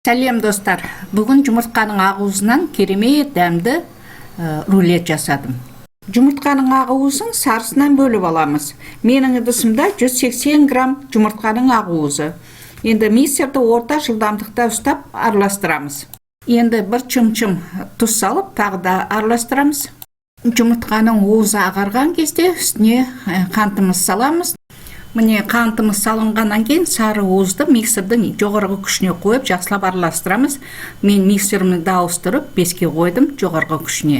Сәлем достар, бүгін жұмыртқаның ақуызынан керемет дәмді рулет жасадым. Жұмыртқаның ақуызын сарысынан бөліп аламыз. Менің ыдысымда 180 грамм жұмыртқаның ақуызы. Енді миксерді орта жылдамдықта ұстап араластырамыз. Енді бір чым-чым тұз салып, тағы да араластырамыз. Жұмыртқаның уызы ағарған кезде үстіне қантымыз саламыз. Міне қантымыз салынғаннан кейін сары уызды миксердің жоғарғы күшіне қойып жақсылап араластырамыз. Мен миксерімді ауыстырып 5-ке қойдым жоғарғы күшіне.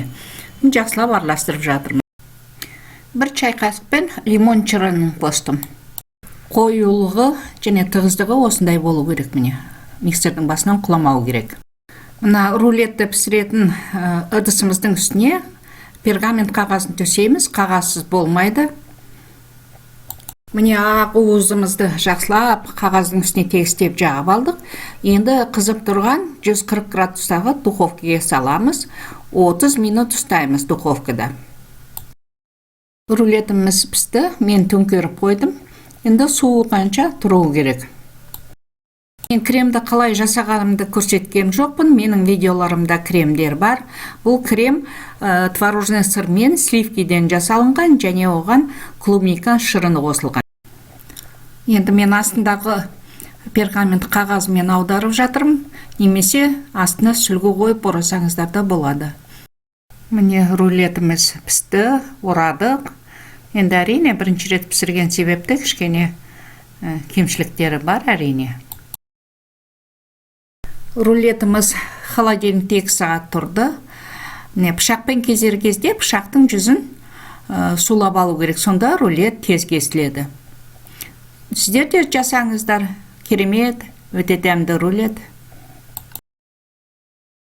Жақсылап араластырып жатырмын. Бір чай қасықпен лимон шырынын қостым. Қоюлығы және тығыздығы осындай болу керек міне. Миксердің басынан құламау керек. Мына рулетті пісіретін ыдысымыздың үстіне пергамент қағазын төсейміз, қағазсыз болмайды. Міне ақуызымызды жақсылап қағаздың үстіне тегістеп жағып алдық. Енді қызып тұрған 140 градустағы духовкаға саламыз. 30 минут ұстаймыз духовкада. Рулетіміз пісті, мен төңкеріп қойдым. Енді суығанша тұруы керек. Мен кремді қалай жасағанымды көрсеткен жоқпын. Менің видеоларымда кремдер бар. Бұл крем творожный сыр мен сливкиден жасалынған және оған клубника шырыны қосылған. Енді мен астындағы пергамент қағазымен аударып жатырмын, немесе астына сүлгі қойып орасаңыздар да болады. Міне рулетіміз пісті, орадық. Енді әрине бірінші рет пісірген себепті кішкене кемшіліктері бар әрине. Рулетіміз холодильникте 2 сағат тұрды. Пышақпен кезер кезде пышақтың жүзін сулап алу керек, сонда рулет тез кесіледі. Сіздер де жасаңыздар, керемет, өте дәмді рулет.